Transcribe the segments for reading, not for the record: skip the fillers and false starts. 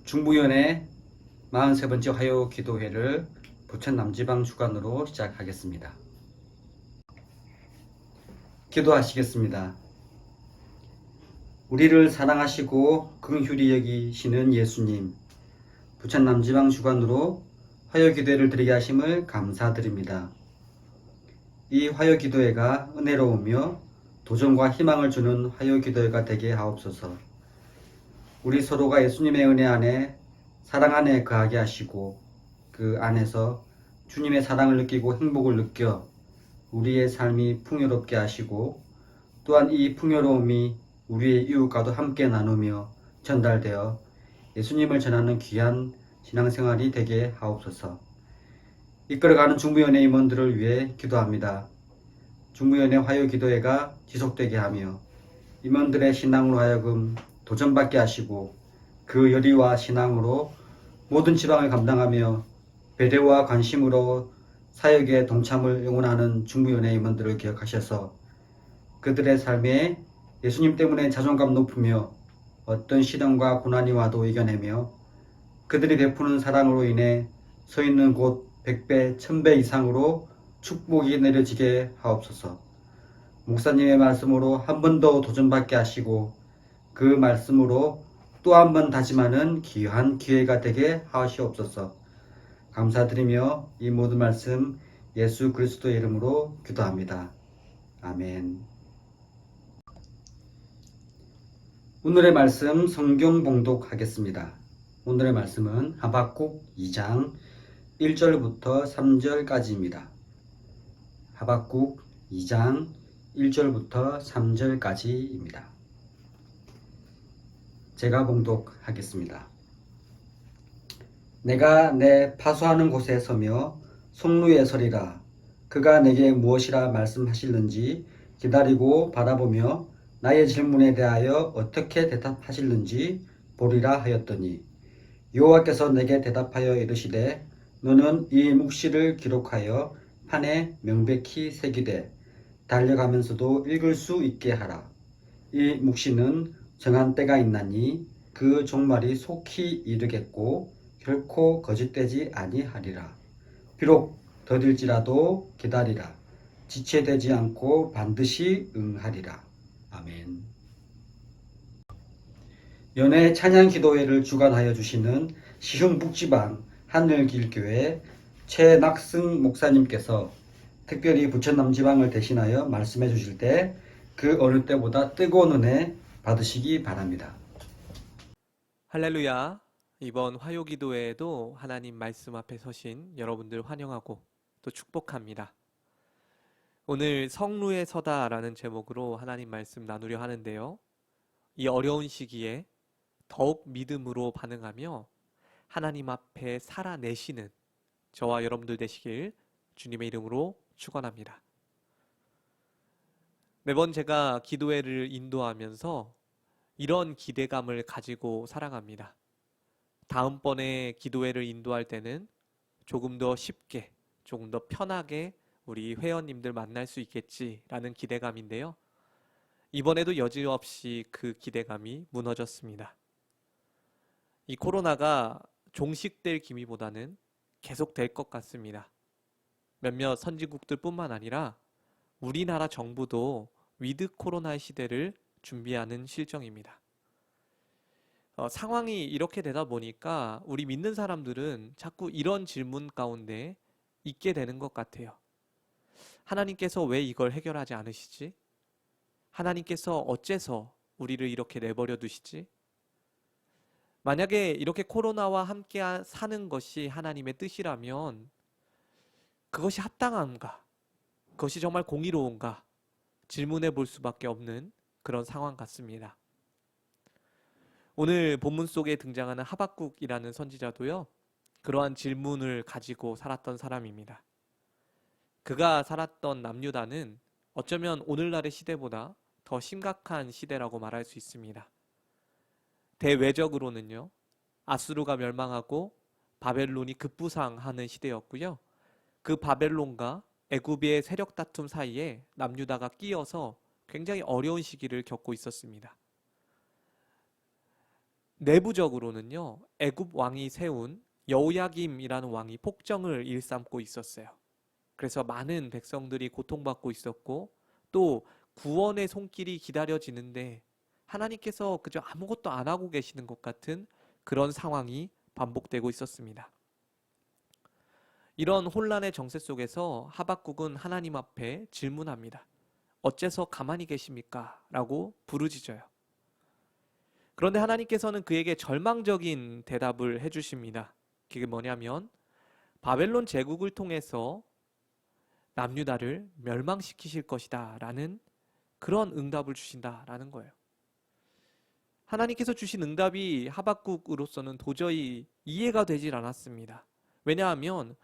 중부연의 43번째 화요 기도회를 부천 남지방 주간으로 시작하겠습니다. 기도하시겠습니다. 우리를 사랑하시고 긍휼히 여기시는 예수님, 부천 남지방 주간으로 화요 기도회를 드리게 하심을 감사드립니다. 이 화요 기도회가 은혜로우며 도전과 희망을 주는 화요 기도회가 되게 하옵소서. 우리 서로가 예수님의 은혜 안에 사랑 안에 거하게 하시고 그 안에서 주님의 사랑을 느끼고 행복을 느껴 우리의 삶이 풍요롭게 하시고 또한 이 풍요로움이 우리의 이웃과도 함께 나누며 전달되어 예수님을 전하는 귀한 신앙생활이 되게 하옵소서. 이끌어가는 중부연회 임원들을 위해 기도합니다. 중부연회 화요기도회가 지속되게 하며 임원들의 신앙으로 하여금 도전받게 하시고 그 열의와 신앙으로 모든 지방을 감당하며 배려와 관심으로 사역에 동참을 응원하는 중부연회 임원들을 기억하셔서 그들의 삶에 예수님 때문에 자존감 높으며 어떤 시련과 고난이 와도 이겨내며 그들이 베푸는 사랑으로 인해 서 있는 곳 100배, 1000배 이상으로 축복이 내려지게 하옵소서. 목사님의 말씀으로 한 번 더 도전받게 하시고 그 말씀으로 또 한 번 다짐하는 귀한 기회가 되게 하시옵소서. 감사드리며 이 모든 말씀 예수 그리스도의 이름으로 기도합니다. 아멘. 오늘의 말씀 성경 봉독하겠습니다. 오늘의 말씀은 하박국 2장 1절부터 3절까지입니다. 하박국 2장 1절부터 3절까지입니다. 제가 봉독하겠습니다. 내가 내 파수하는 곳에 서며 송루에 서리라. 그가 내게 무엇이라 말씀하실는지 기다리고 바라보며 나의 질문에 대하여 어떻게 대답하실는지 보리라 하였더니 여호와께서 내게 대답하여 이르시되 너는 이 묵시를 기록하여 판에 명백히 새기되 달려가면서도 읽을 수 있게 하라. 이 묵시는 정한 때가 있나니 그 종말이 속히 이르겠고 결코 거짓되지 아니하리라. 비록 더딜지라도 기다리라. 지체되지 않고 반드시 응하리라. 아멘. 연회 찬양 기도회를 주관하여 주시는 시흥북지방 하늘길교회 최낙승 목사님께서 특별히 부천 남지방을 대신하여 말씀해 주실 때 그 어느 때보다 뜨거운 은혜 받으시기 바랍니다. 할렐루야. 이번 화요 기도회에도 하나님 말씀 앞에 서신 여러분들 환영하고 또 축복합니다. 오늘 성루에 서다라는 제목으로 하나님 말씀 나누려 하는데요. 이 어려운 시기에 더욱 믿음으로 반응하며 하나님 앞에 살아내시는 저와 여러분들 되시길 주님의 이름으로 축원합니다. 매번 제가 기도회를 인도하면서 이런 기대감을 가지고 살아갑니다. 다음번에 기도회를 인도할 때는 조금 더 쉽게, 조금 더 편하게 우리 회원님들 만날 수 있겠지라는 기대감인데요. 이번에도 여지없이 그 기대감이 무너졌습니다. 이 코로나가 종식될 기미보다는 계속될 것 같습니다. 몇몇 선진국들뿐만 아니라 우리나라 정부도 위드 코로나의 시대를 준비하는 실정입니다. 상황이 이렇게 되다 보니까 우리 믿는 사람들은 자꾸 이런 질문 가운데 있게 되는 것 같아요. 하나님께서 왜 이걸 해결하지 않으시지? 하나님께서 어째서 우리를 이렇게 내버려 두시지? 만약에 이렇게 코로나와 함께 사는 것이 하나님의 뜻이라면 그것이 합당한가? 그것이 정말 공의로운가? 질문해 볼 수밖에 없는 그런 상황 같습니다. 오늘 본문 속에 등장하는 하박국이라는 선지자도요, 그러한 질문을 가지고 살았던 사람입니다. 그가 살았던 남유다는 어쩌면 오늘날의 시대보다 더 심각한 시대라고 말할 수 있습니다. 대외적으로는요, 아수르가 멸망하고 바벨론이 급부상하는 시대였고요. 그 바벨론과 애굽의 세력 다툼 사이에 남유다가 끼어서 굉장히 어려운 시기를 겪고 있었습니다. 내부적으로는요, 애굽 왕이 세운 여호야김이라는 왕이 폭정을 일삼고 있었어요. 그래서 많은 백성들이 고통받고 있었고, 또 구원의 손길이 기다려지는데 하나님께서 그저 아무것도 안 하고 계시는 것 같은 그런 상황이 반복되고 있었습니다. 이런 혼란의 정세 속에서 하박국은 하나님 앞에 질문합니다. 어째서 가만히 계십니까? 라고 부르짖어요. 그런데 하나님께서는 그에게 절망적인 대답을 해주십니다. 그게 뭐냐면 바벨론 제국을 통해서 남유다를 멸망시키실 것이다 라는 그런 응답을 주신다라는 거예요. 하나님께서 주신 응답이 하박국으로서는 도저히 이해가 되질 않았습니다. 왜냐하면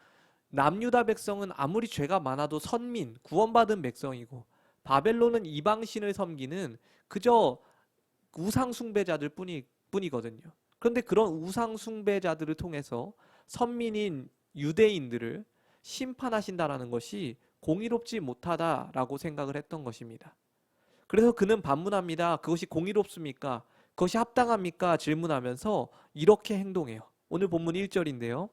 남유다 백성은 아무리 죄가 많아도 선민, 구원받은 백성이고 바벨론은 이방신을 섬기는 그저 우상숭배자들 뿐이거든요. 그런데 그런 우상숭배자들을 통해서 선민인 유대인들을 심판하신다라는 것이 공의롭지 못하다라고 생각을 했던 것입니다. 그래서 그는 반문합니다. 그것이 공의롭습니까? 그것이 합당합니까? 질문하면서 이렇게 행동해요. 오늘 본문 1절인데요.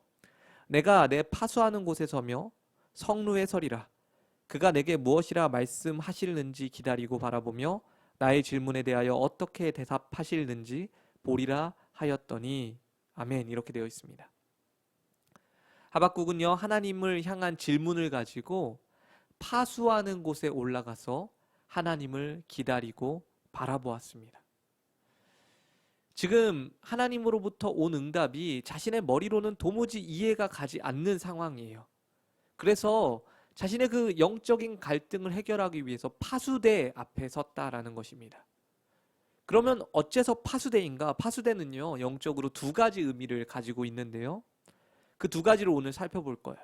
내가 내 파수하는 곳에 서며 성루에 서리라. 그가 내게 무엇이라 말씀하실는지 기다리고 바라보며 나의 질문에 대하여 어떻게 대답하실는지 보리라 하였더니 아멘. 이렇게 되어 있습니다. 하박국은요, 하나님을 향한 질문을 가지고 파수하는 곳에 올라가서 하나님을 기다리고 바라보았습니다. 지금 하나님으로부터 온 응답이 자신의 머리로는 도무지 이해가 가지 않는 상황이에요. 그래서 자신의 그 영적인 갈등을 해결하기 위해서 파수대 앞에 섰다라는 것입니다. 그러면 어째서 파수대인가? 파수대는요, 영적으로 두 가지 의미를 가지고 있는데요. 그 두 가지를 오늘 살펴볼 거예요.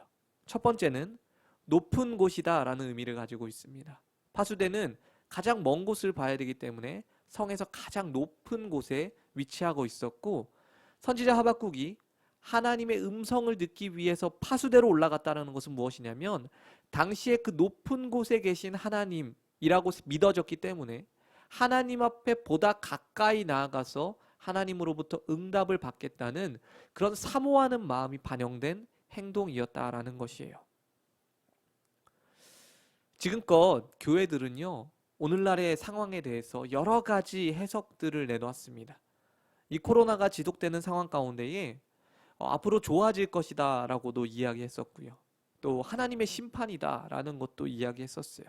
첫 번째는 높은 곳이다 라는 의미를 가지고 있습니다. 파수대는 가장 먼 곳을 봐야 되기 때문에 성에서 가장 높은 곳에 위치하고 있었고, 선지자 하박국이 하나님의 음성을 듣기 위해서 파수대로 올라갔다는 것은 무엇이냐면 당시에 그 높은 곳에 계신 하나님이라고 믿어졌기 때문에 하나님 앞에 보다 가까이 나아가서 하나님으로부터 응답을 받겠다는 그런 사모하는 마음이 반영된 행동이었다라는 것이에요. 지금껏 교회들은요, 오늘날의 상황에 대해서 여러 가지 해석들을 내놓았습니다. 이 코로나가 지속되는 상황 가운데에 앞으로 좋아질 것이다 라고도 이야기했었고요. 또 하나님의 심판이다 라는 것도 이야기했었어요.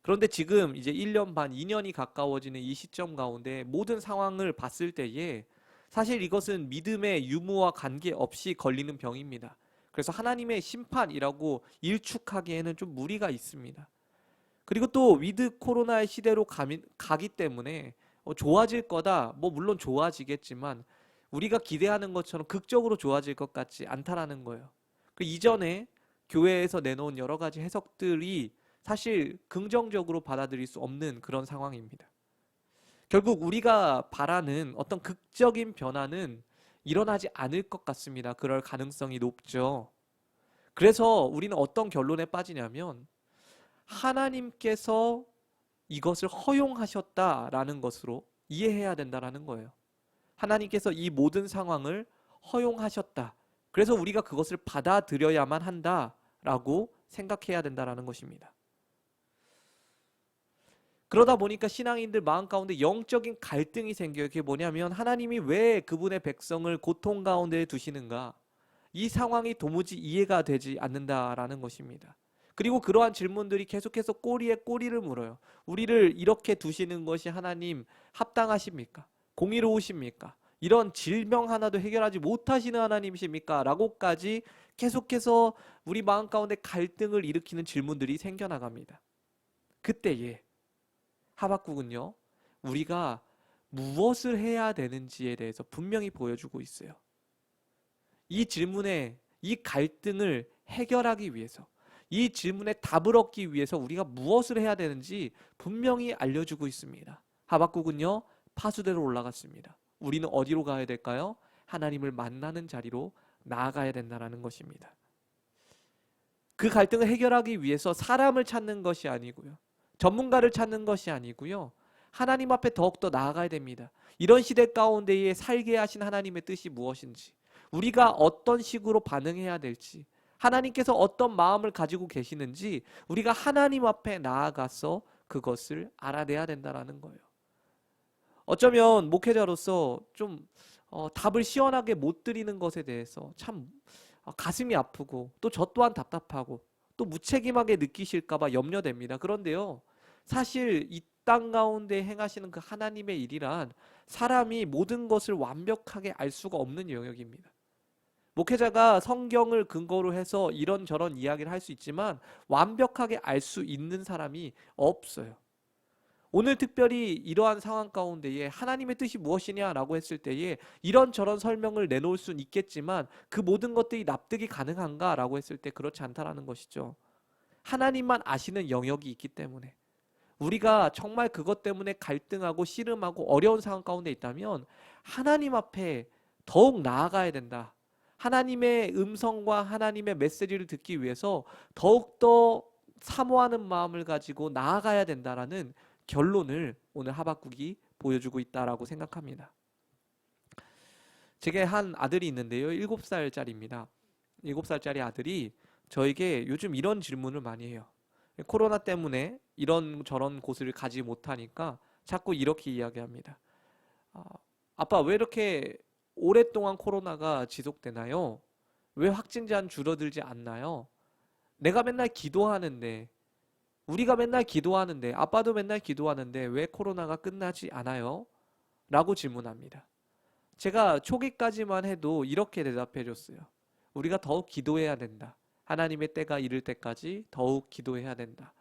그런데 지금 이제 1년 반, 2년이 가까워지는 이 시점 가운데 모든 상황을 봤을 때에 사실 이것은 믿음의 유무와 관계없이 걸리는 병입니다. 그래서 하나님의 심판이라고 일축하기에는 좀 무리가 있습니다. 그리고 또 위드 코로나의 시대로 가기 때문에 좋아질 거다. 물론 좋아지겠지만 우리가 기대하는 것처럼 극적으로 좋아질 것 같지 않다라는 거예요. 그 이전에 교회에서 내놓은 여러 가지 해석들이 사실 긍정적으로 받아들일 수 없는 그런 상황입니다. 결국 우리가 바라는 어떤 극적인 변화는 일어나지 않을 것 같습니다. 그럴 가능성이 높죠. 그래서 우리는 어떤 결론에 빠지냐면 하나님께서 이것을 허용하셨다라는 것으로 이해해야 된다라는 거예요. 하나님께서 이 모든 상황을 허용하셨다. 그래서 우리가 그것을 받아들여야만 한다라고 생각해야 된다라는 것입니다. 그러다 보니까 신앙인들 마음 가운데 영적인 갈등이 생겨요. 그게 뭐냐면 하나님이 왜 그분의 백성을 고통 가운데 두시는가? 이 상황이 도무지 이해가 되지 않는다라는 것입니다. 그리고 그러한 질문들이 계속해서 꼬리에 꼬리를 물어요. 우리를 이렇게 두시는 것이 하나님 합당하십니까? 공의로우십니까? 이런 질병 하나도 해결하지 못하시는 하나님이십니까? 라고까지 계속해서 우리 마음 가운데 갈등을 일으키는 질문들이 생겨나갑니다. 그때에 하박국은요, 우리가 무엇을 해야 되는지에 대해서 분명히 보여주고 있어요. 이 질문에, 이 갈등을 해결하기 위해서, 이 질문에 답을 얻기 위해서 우리가 무엇을 해야 되는지 분명히 알려주고 있습니다. 하박국은요, 파수대로 올라갔습니다. 우리는 어디로 가야 될까요? 하나님을 만나는 자리로 나아가야 된다는 것입니다. 그 갈등을 해결하기 위해서 사람을 찾는 것이 아니고요. 전문가를 찾는 것이 아니고요. 하나님 앞에 더욱더 나아가야 됩니다. 이런 시대 가운데에 살게 하신 하나님의 뜻이 무엇인지, 우리가 어떤 식으로 반응해야 될지, 하나님께서 어떤 마음을 가지고 계시는지 우리가 하나님 앞에 나아가서 그것을 알아내야 된다라는 거예요. 어쩌면 목회자로서 좀 답을 시원하게 못 드리는 것에 대해서 참 가슴이 아프고 또 저 또한 답답하고 또 무책임하게 느끼실까봐 염려됩니다. 그런데요, 사실 이 땅 가운데 행하시는 그 하나님의 일이란 사람이 모든 것을 완벽하게 알 수가 없는 영역입니다. 목회자가 성경을 근거로 해서 이런저런 이야기를 할 수 있지만 완벽하게 알 수 있는 사람이 없어요. 오늘 특별히 이러한 상황 가운데에 하나님의 뜻이 무엇이냐라고 했을 때에 이런저런 설명을 내놓을 수는 있겠지만 그 모든 것들이 납득이 가능한가라고 했을 때 그렇지 않다라는 것이죠. 하나님만 아시는 영역이 있기 때문에 우리가 정말 그것 때문에 갈등하고 씨름하고 어려운 상황 가운데 있다면 하나님 앞에 더욱 나아가야 된다. 하나님의 음성과 하나님의 메시지를 듣기 위해서 더욱더 사모하는 마음을 가지고 나아가야 된다라는 결론을 오늘 하박국이 보여주고 있다라고 생각합니다. 제게 한 아들이 있는데요. 7살짜리입니다. 7살짜리 아들이 저에게 요즘 이런 질문을 많이 해요. 코로나 때문에 이런 저런 곳을 가지 못하니까 자꾸 이렇게 이야기합니다. 아빠, 왜 이렇게 오랫동안 코로나가 지속되나요? 왜 확진자는 줄어들지 않나요? 내가 맨날 기도하는데, 우리가 맨날 기도하는데, 아빠도 맨날 기도하는데 왜 코로나가 끝나지 않아요? 라고 질문합니다. 제가 초기까지만 해도 이렇게 대답해 줬어요. 우리가 더욱 기도해야 된다. 하나님의 때가 이를 때까지 더욱 기도해야 된다.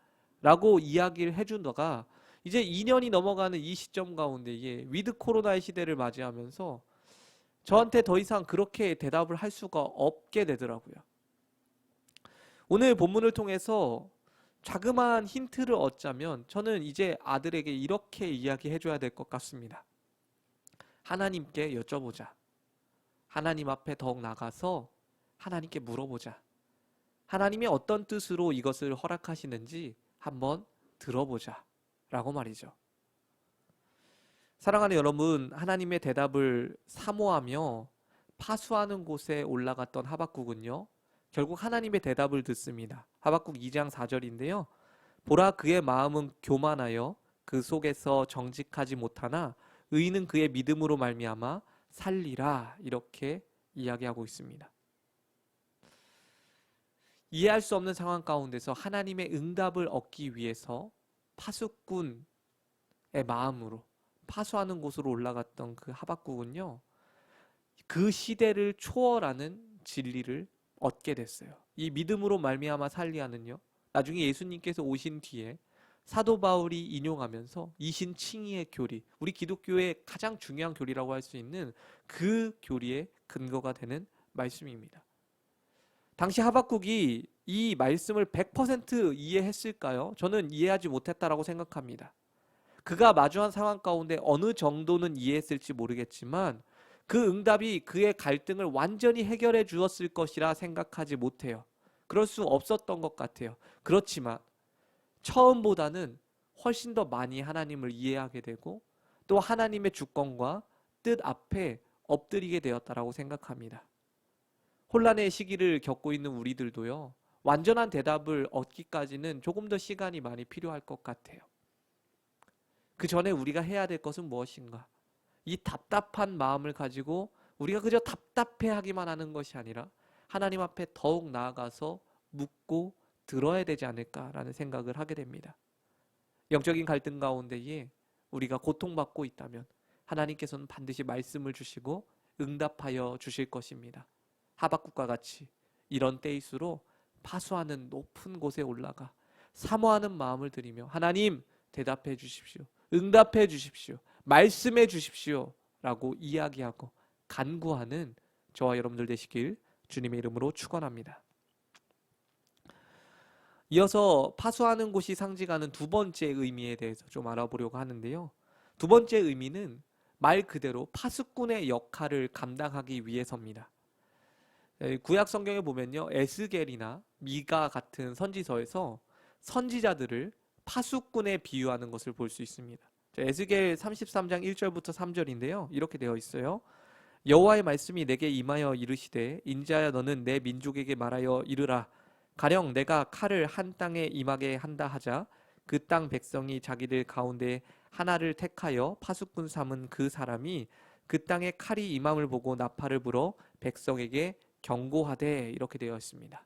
라고 이야기를 해주다가 이제 2년이 넘어가는 이 시점 가운데에 위드 코로나의 시대를 맞이하면서 저한테 더 이상 그렇게 대답을 할 수가 없게 되더라고요. 오늘 본문을 통해서 자그마한 힌트를 얻자면 저는 이제 아들에게 이렇게 이야기해 줘야 될 것 같습니다. 하나님께 여쭤보자. 하나님 앞에 더욱 나가서 하나님께 물어보자. 하나님이 어떤 뜻으로 이것을 허락하시는지 한번 들어보자. 라고 말이죠. 사랑하는 여러분, 하나님의 대답을 사모하며 파수하는 곳에 올라갔던 하박국은요, 결국 하나님의 대답을 듣습니다. 하박국 2장 4절인데요. 보라, 그의 마음은 교만하여 그 속에서 정직하지 못하나 의인은 그의 믿음으로 말미암아 살리라. 이렇게 이야기하고 있습니다. 이해할 수 없는 상황 가운데서 하나님의 응답을 얻기 위해서 파수꾼의 마음으로 파수하는 곳으로 올라갔던 그 하박국은요, 그 시대를 초월하는 진리를 얻게 됐어요. 이 믿음으로 말미암아 살리하는요, 나중에 예수님께서 오신 뒤에 사도 바울이 인용하면서 이신칭의의 교리, 우리 기독교의 가장 중요한 교리라고 할 수 있는 그 교리의 근거가 되는 말씀입니다. 당시 하박국이 이 말씀을 100% 이해했을까요? 저는 이해하지 못했다라고 생각합니다. 그가 마주한 상황 가운데 어느 정도는 이해했을지 모르겠지만 그 응답이 그의 갈등을 완전히 해결해 주었을 것이라 생각하지 못해요. 그럴 수 없었던 것 같아요. 그렇지만 처음보다는 훨씬 더 많이 하나님을 이해하게 되고 또 하나님의 주권과 뜻 앞에 엎드리게 되었다라고 생각합니다. 혼란의 시기를 겪고 있는 우리들도요, 완전한 대답을 얻기까지는 조금 더 시간이 많이 필요할 것 같아요. 그 전에 우리가 해야 될 것은 무엇인가? 이 답답한 마음을 가지고 우리가 그저 답답해하기만 하는 것이 아니라 하나님 앞에 더욱 나아가서 묻고 들어야 되지 않을까라는 생각을 하게 됩니다. 영적인 갈등 가운데에 우리가 고통받고 있다면 하나님께서는 반드시 말씀을 주시고 응답하여 주실 것입니다. 하박국과 같이 이런 때일수록 파수하는 높은 곳에 올라가 사모하는 마음을 드리며 하나님 대답해 주십시오. 응답해 주십시오. 말씀해 주십시오. 라고 이야기하고 간구하는 저와 여러분들 되시길 주님의 이름으로 축원합니다. 이어서 파수하는 곳이 상징하는 두 번째 의미에 대해서 좀 알아보려고 하는데요. 두 번째 의미는 말 그대로 파수꾼의 역할을 감당하기 위해서입니다. 구약 성경에 보면요, 에스겔이나 미가 같은 선지서에서 선지자들을 파수꾼에 비유하는 것을 볼 수 있습니다. 에스겔 33장 1절부터 3절인데요. 이렇게 되어 있어요. 여호와의 말씀이 내게 임하여 이르시되 인자야 너는 내 민족에게 말하여 이르라. 가령 내가 칼을 한 땅에 임하게 한다 하자 그 땅 백성이 자기들 가운데 하나를 택하여 파수꾼 삼은 그 사람이 그 땅에 칼이 임함을 보고 나팔을 불어 백성에게 경고하되 이렇게 되어 있습니다.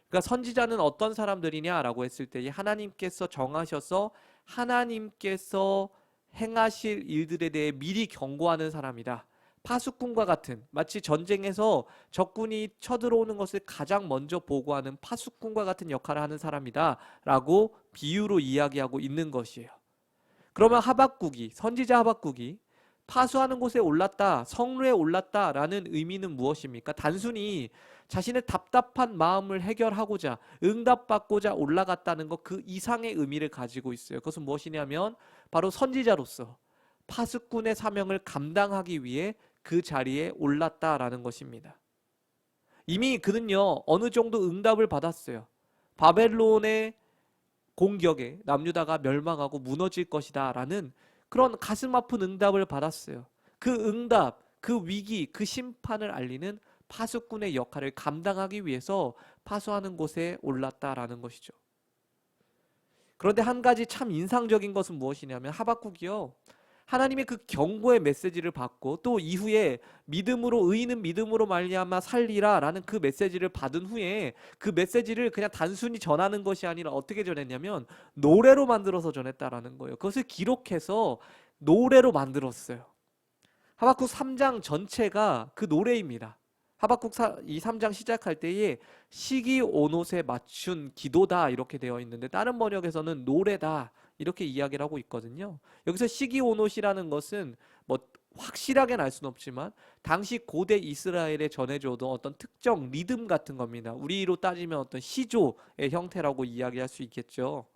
그러니까 선지자는 어떤 사람들이냐라고 했을 때 하나님께서 정하셔서 하나님께서 행하실 일들에 대해 미리 경고하는 사람이다. 파수꾼과 같은, 마치 전쟁에서 적군이 쳐들어오는 것을 가장 먼저 보고하는 파수꾼과 같은 역할을 하는 사람이다 라고 비유로 이야기하고 있는 것이에요. 그러면 하박국이, 선지자 하박국이 파수하는 곳에 올랐다, 성루에 올랐다 라는 의미는 무엇입니까? 단순히 자신의 답답한 마음을 해결하고자, 응답받고자 올라갔다는 것, 그 이상의 의미를 가지고 있어요. 그것은 무엇이냐면 바로 선지자로서 파수꾼의 사명을 감당하기 위해 그 자리에 올랐다라는 것입니다. 이미 그는요 어느 정도 응답을 받았어요. 바벨론의 공격에 남유다가 멸망하고 무너질 것이다 라는 그런 가슴 아픈 응답을 받았어요. 그 응답, 그 위기, 그 심판을 알리는 파수꾼의 역할을 감당하기 위해서 파수하는 곳에 올랐다라는 것이죠. 그런데 한 가지 참 인상적인 것은 무엇이냐면 하박국이요 하나님의 그 경고의 메시지를 받고 또 이후에 믿음으로 의인은 믿음으로 말미암아 살리라 라는 그 메시지를 받은 후에 그 메시지를 그냥 단순히 전하는 것이 아니라 어떻게 전했냐면 노래로 만들어서 전했다라는 거예요. 그것을 기록해서 노래로 만들었어요. 하박국 3장 전체가 그 노래입니다. 하박국 이 3장 시작할 때에 시기 온옷에 맞춘 기도다 이렇게 되어 있는데 다른 번역에서는 노래다 이렇게 이야기를 하고 있거든요. 여기서 시기 온옷이라는 것은 뭐 확실하게는 알 수는 없지만 당시 고대 이스라엘에 전해져오던 어떤 특정 리듬 같은 겁니다. 우리로 따지면 어떤 시조의 형태라고 이야기할 수 있겠죠.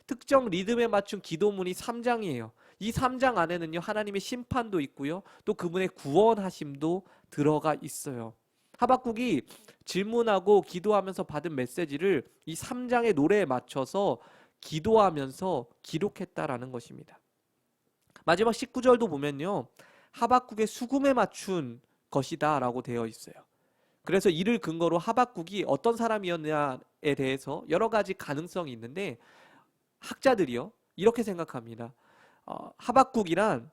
특정 리듬에 맞춘 기도문이 3장이에요. 이 3장 안에는요 하나님의 심판도 있고요 또 그분의 구원하심도 들어가 있어요. 하박국이 질문하고 기도하면서 받은 메시지를 이 3장의 노래에 맞춰서 기도하면서 기록했다라는 것입니다. 마지막 19절도 보면요 하박국의 수금에 맞춘 것이다 라고 되어 있어요. 그래서 이를 근거로 하박국이 어떤 사람이었냐에 대해서 여러 가지 가능성이 있는데 학자들이요 이렇게 생각합니다. 하박국이란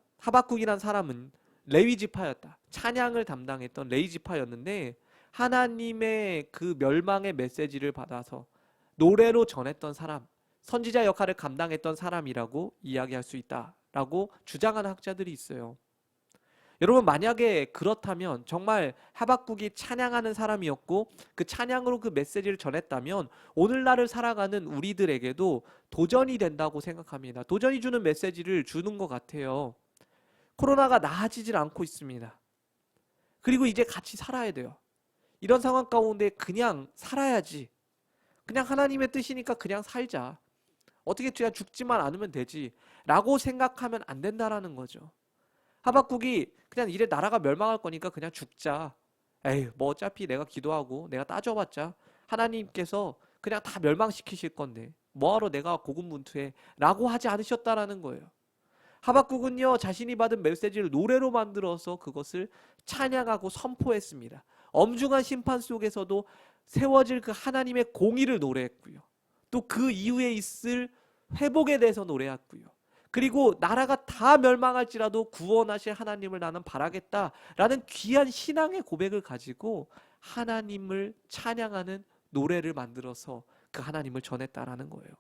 사람은 레위 지파였다. 찬양을 담당했던 레위 지파였는데 하나님의 그 멸망의 메시지를 받아서 노래로 전했던 사람, 선지자 역할을 감당했던 사람이라고 이야기할 수 있다라고 주장하는 학자들이 있어요. 여러분 만약에 그렇다면 정말 하박국이 찬양하는 사람이었고 그 찬양으로 그 메시지를 전했다면 오늘날을 살아가는 우리들에게도 도전이 된다고 생각합니다. 도전이 주는 메시지를 주는 것 같아요. 코로나가 나아지질 않고 있습니다. 그리고 이제 같이 살아야 돼요. 이런 상황 가운데 그냥 살아야지. 그냥 하나님의 뜻이니까 그냥 살자. 어떻게 그냥 죽지만 않으면 되지 라고 생각하면 안 된다라는 거죠. 하박국이 그냥 이래 나라가 멸망할 거니까 그냥 죽자. 에이 뭐 어차피 내가 기도하고 내가 따져봤자 하나님께서 그냥 다 멸망시키실 건데 뭐하러 내가 고군분투해 라고 하지 않으셨다라는 거예요. 하박국은요 자신이 받은 메시지를 노래로 만들어서 그것을 찬양하고 선포했습니다. 엄중한 심판 속에서도 세워질 그 하나님의 공의를 노래했고요. 또 그 이후에 있을 회복에 대해서 노래했고요. 그리고 나라가 다 멸망할지라도 구원하실 하나님을 나는 바라겠다라는 귀한 신앙의 고백을 가지고 하나님을 찬양하는 노래를 만들어서 그 하나님을 전했다라는 거예요.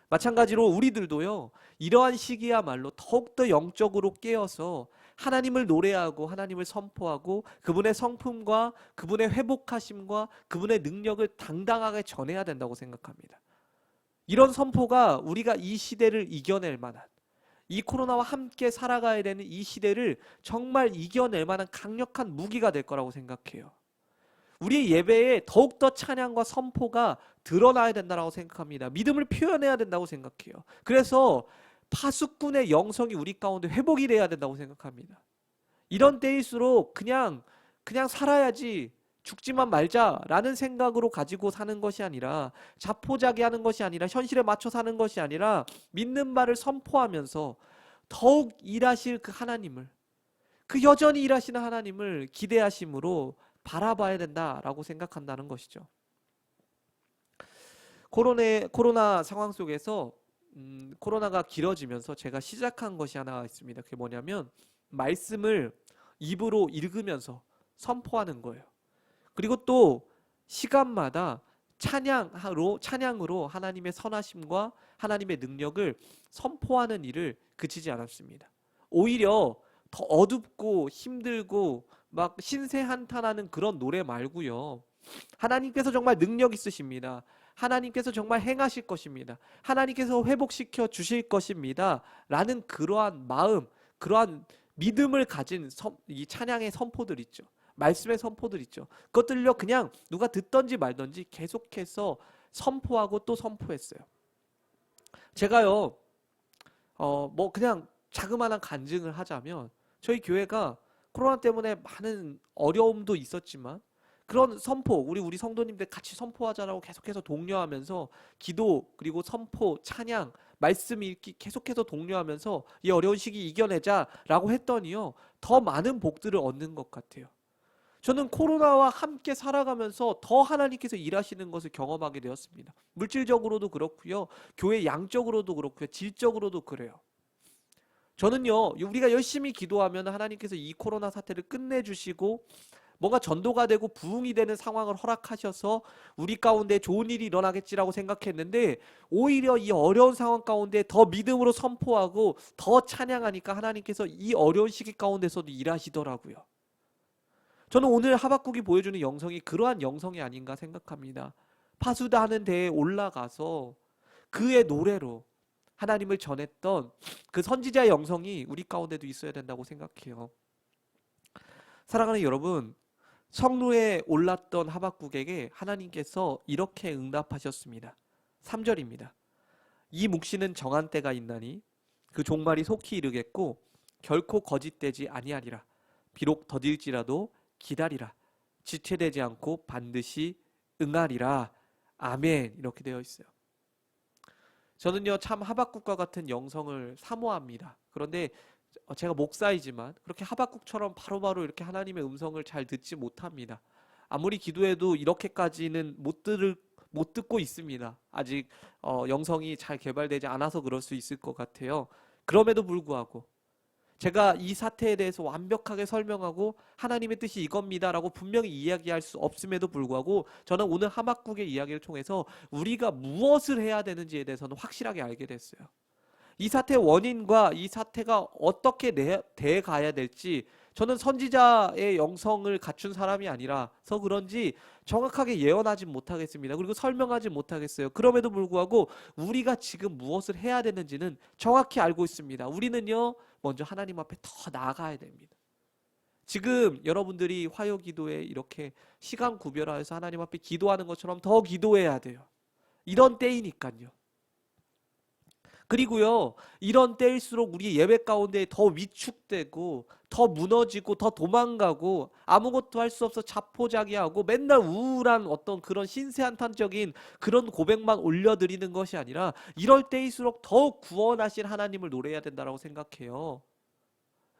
마찬가지로 우리들도요 이러한 시기야말로 더욱더 영적으로 깨어서 하나님을 노래하고 하나님을 선포하고 그분의 성품과 그분의 회복하심과 그분의 능력을 당당하게 전해야 된다고 생각합니다. 이런 선포가 우리가 이 시대를 이겨낼 만한 이 코로나와 함께 살아가야 되는 이 시대를 정말 이겨낼 만한 강력한 무기가 될 거라고 생각해요. 우리의 예배에 더욱더 찬양과 선포가 드러나야 된다고 생각합니다. 믿음을 표현해야 된다고 생각해요. 그래서 파수꾼의 영성이 우리 가운데 회복이 돼야 된다고 생각합니다. 이런 때일수록 그냥 살아야지 죽지만 말자라는 생각으로 가지고 사는 것이 아니라, 자포자기하는 것이 아니라, 현실에 맞춰 사는 것이 아니라 믿는 바를 선포하면서 더욱 일하실 그 하나님을, 그 여전히 일하시는 하나님을 기대하심으로 바라봐야 된다라고 생각한다는 것이죠. 코로나 상황 속에서 코로나가 길어지면서 제가 시작한 것이 하나 있습니다. 그게 뭐냐면 말씀을 입으로 읽으면서 선포하는 거예요. 그리고 또 시간마다 찬양으로 하나님의 선하심과 하나님의 능력을 선포하는 일을 그치지 않았습니다. 오히려 더 어둡고 힘들고 막 신세한탄하는 그런 노래 말고요. 하나님께서 정말 능력 있으십니다. 하나님께서 정말 행하실 것입니다. 하나님께서 회복시켜 주실 것입니다. 라는 그러한 마음, 그러한 믿음을 가진 이 찬양의 선포들 있죠. 말씀의 선포들 있죠. 그것들요 그냥 누가 듣던지 말던지 계속해서 선포하고 또 선포했어요. 제가요 뭐 그냥 자그마한 간증을 하자면, 저희 교회가 코로나 때문에 많은 어려움도 있었지만 그런 선포, 우리 성도님들 같이 선포하자라고 계속해서 독려하면서 기도, 그리고 선포, 찬양, 말씀 읽기 계속해서 독려하면서 이 어려운 시기 이겨내자라고 했더니요 더 많은 복들을 얻는 것 같아요. 저는 코로나와 함께 살아가면서 더 하나님께서 일하시는 것을 경험하게 되었습니다. 물질적으로도 그렇고요, 교회 양적으로도 그렇고요, 질적으로도 그래요. 저는요, 우리가 열심히 기도하면 하나님께서 이 코로나 사태를 끝내주시고 뭔가 전도가 되고 부흥이 되는 상황을 허락하셔서 우리 가운데 좋은 일이 일어나겠지라고 생각했는데, 오히려 이 어려운 상황 가운데 더 믿음으로 선포하고 더 찬양하니까 하나님께서 이 어려운 시기 가운데서도 일하시더라고요. 저는 오늘 하박국이 보여주는 영성이 그러한 영성이 아닌가 생각합니다. 파수다 하는 데에 올라가서 그의 노래로 하나님을 전했던 그 선지자의 영성이 우리 가운데도 있어야 된다고 생각해요. 사랑하는 여러분, 성루에 올랐던 하박국에게 하나님께서 이렇게 응답하셨습니다. 3절입니다. 이 묵시는 정한 때가 있나니 그 종말이 속히 이르겠고 결코 거짓되지 아니하리라. 비록 더딜지라도 기다리라. 지체되지 않고 반드시 응하리라. 아멘. 이렇게 되어 있어요. 저는요 참 하박국과 같은 영성을 사모합니다. 그런데 제가 목사이지만 그렇게 하박국처럼 바로바로 이렇게 하나님의 음성을 잘 듣지 못합니다. 아무리 기도해도 이렇게까지는 못 듣고 있습니다. 아직 영성이 잘 개발되지 않아서 그럴 수 있을 것 같아요. 그럼에도 불구하고 제가 이 사태에 대해서 완벽하게 설명하고 하나님의 뜻이 이겁니다라고 분명히 이야기할 수 없음에도 불구하고 저는 오늘 하박국의 이야기를 통해서 우리가 무엇을 해야 되는지에 대해서는 확실하게 알게 됐어요. 이 사태의 원인과 이 사태가 어떻게 대해가야 될지, 저는 선지자의 영성을 갖춘 사람이 아니라서 그런지 정확하게 예언하지 못하겠습니다. 그리고 설명하지 못하겠어요. 그럼에도 불구하고 우리가 지금 무엇을 해야 되는지는 정확히 알고 있습니다. 우리는요 먼저 하나님 앞에 더 나아가야 됩니다. 지금 여러분들이 화요기도에 이렇게 시간 구별하여서 하나님 앞에 기도하는 것처럼 더 기도해야 돼요. 이런 때이니까요. 그리고요 이런 때일수록 우리 예배 가운데 더 위축되고 더 무너지고 더 도망가고 아무것도 할 수 없어 자포자기하고 맨날 우울한 어떤 그런 신세한탄적인 그런 고백만 올려드리는 것이 아니라, 이럴 때일수록 더욱 구원하실 하나님을 노래해야 된다고 생각해요.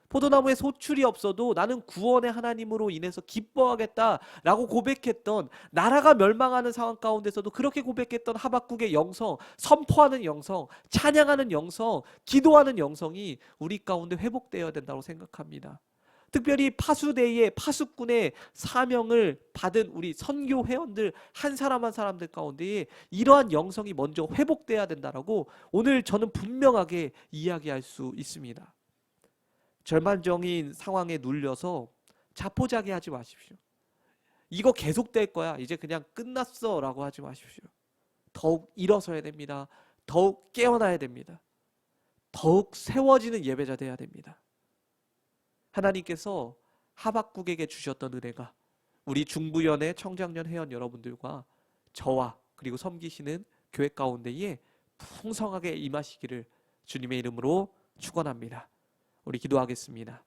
포도나무에 소출이 없어도 나는 구원의 하나님으로 인해서 기뻐하겠다라고 고백했던, 나라가 멸망하는 상황 가운데서도 그렇게 고백했던 하박국의 영성, 선포하는 영성, 찬양하는 영성, 기도하는 영성이 우리 가운데 회복되어야 된다고 생각합니다. 특별히 파수대의 파수꾼의 사명을 받은 우리 선교 회원들 한 사람 한 사람들 가운데에 이러한 영성이 먼저 회복되어야 된다라고 오늘 저는 분명하게 이야기할 수 있습니다. 절망적인 상황에 눌려서 자포자기하지 마십시오. 이거 계속될 거야, 이제 그냥 끝났어 라고 하지 마십시오. 더욱 일어서야 됩니다. 더욱 깨어나야 됩니다. 더욱 세워지는 예배자 돼야 됩니다. 하나님께서 하박국에게 주셨던 은혜가 우리 중부연의 청장년 회원 여러분들과 저와 그리고 섬기시는 교회 가운데에 풍성하게 임하시기를 주님의 이름으로 축원합니다. 우리 기도하겠습니다.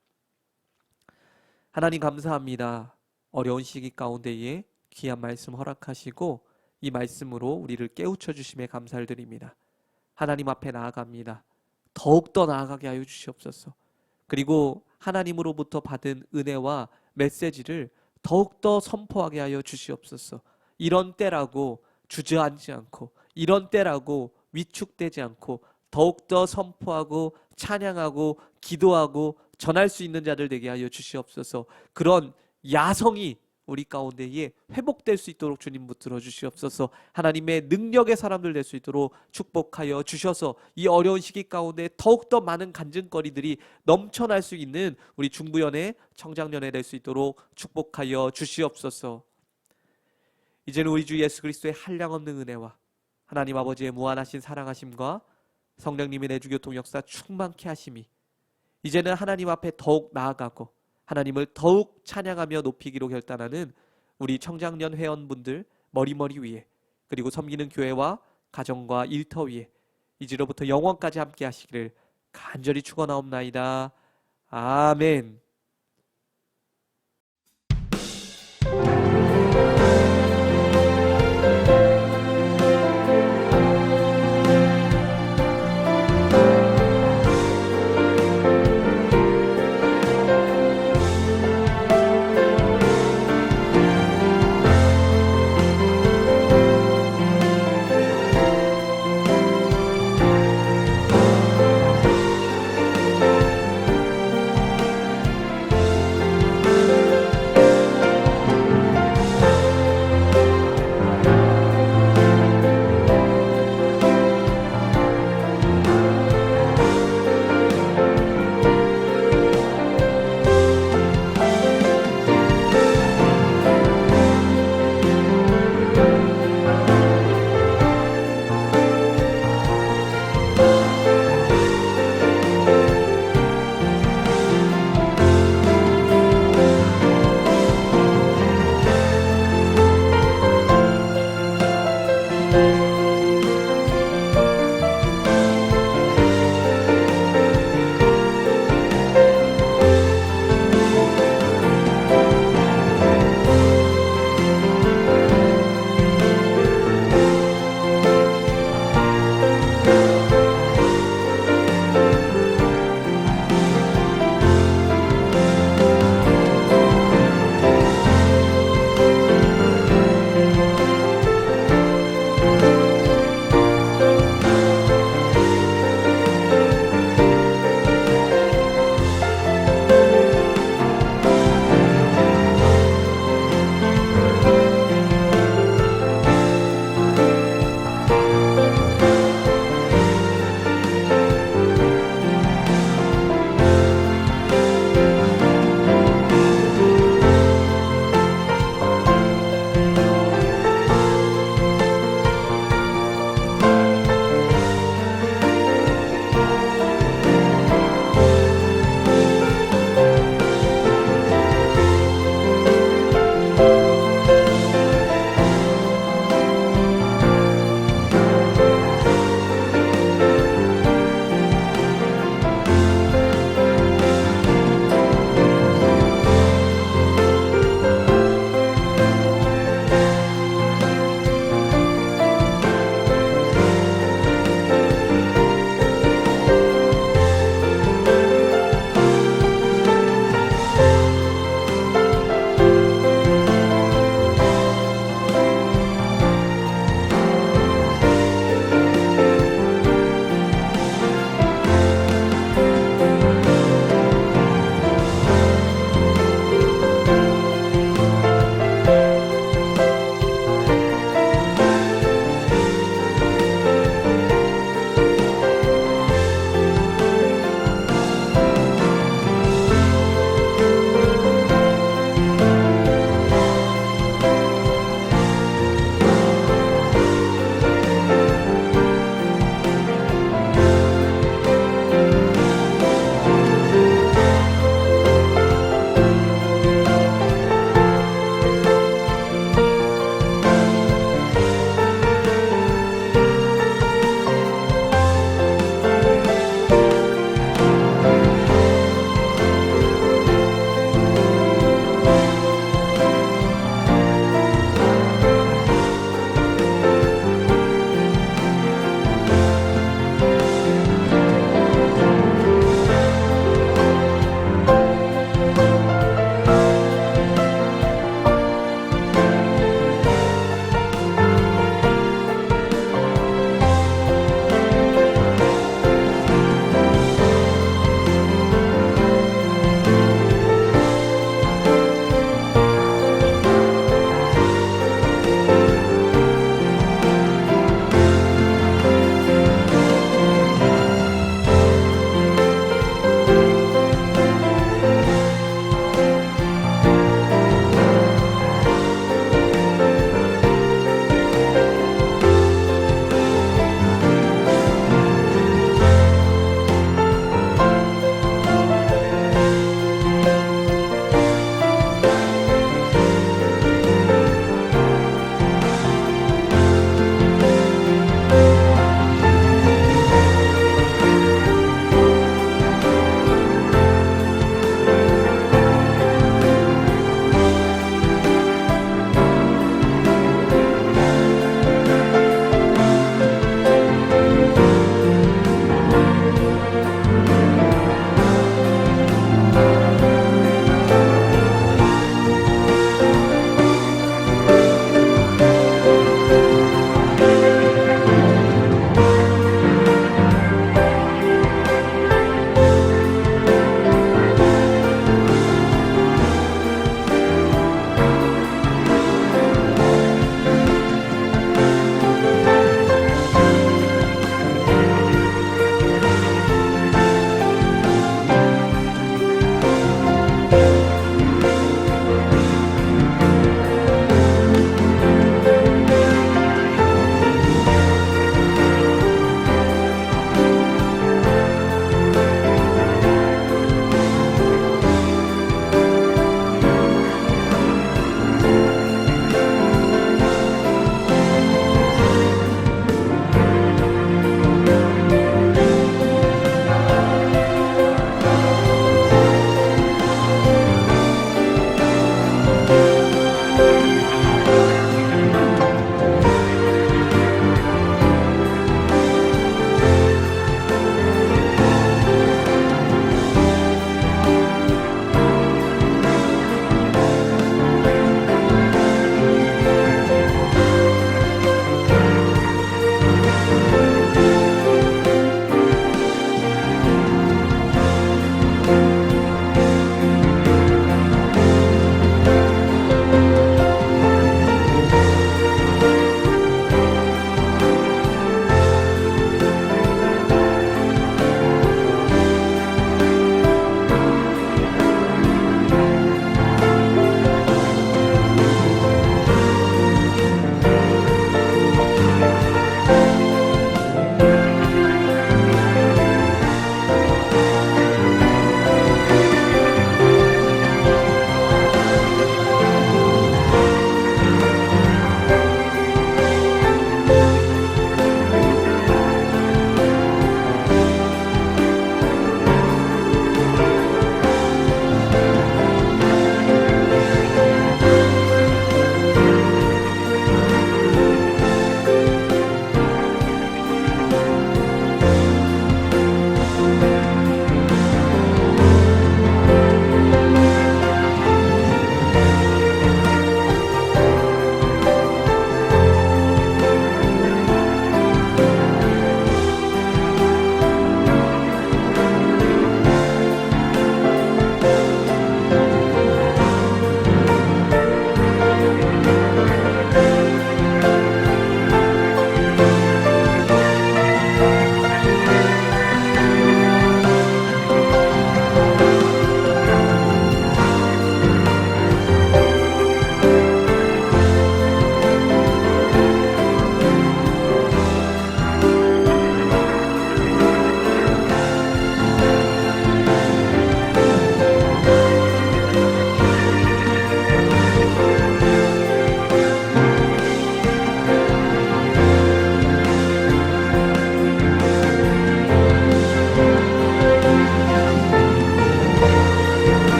하나님 감사합니다. 어려운 시기 가운데에 귀한 말씀 허락하시고 이 말씀으로 우리를 깨우쳐 주심에 감사를 드립니다. 하나님 앞에 나아갑니다. 더욱더 나아가게 하여 주시옵소서. 그리고 하나님으로부터 받은 은혜와 메시지를 더욱더 선포하게 하여 주시옵소서. 이런 때라고 주저앉지 않고, 이런 때라고 위축되지 않고 더욱더 선포하고 찬양하고 기도하고 전할 수 있는 자들 되게 하여 주시옵소서. 그런 야성이 우리 가운데에 회복될 수 있도록 주님 붙들어 주시옵소서. 하나님의 능력의 사람들 될 수 있도록 축복하여 주셔서 이 어려운 시기 가운데 더욱더 많은 간증거리들이 넘쳐날 수 있는 우리 중부연의 청장년회 될 수 있도록 축복하여 주시옵소서. 이제는 우리 주 예수 그리스도의 한량없는 은혜와 하나님 아버지의 무한하신 사랑하심과 성령님의 내주교통 역사 충만케 하심이 이제는 하나님 앞에 더욱 나아가고 하나님을 더욱 찬양하며 높이기로 결단하는 우리 청장년 회원분들 머리머리 위에, 그리고 섬기는 교회와 가정과 일터 위에 이제로부터 영원까지 함께 하시기를 간절히 축원하옵나이다. 아멘.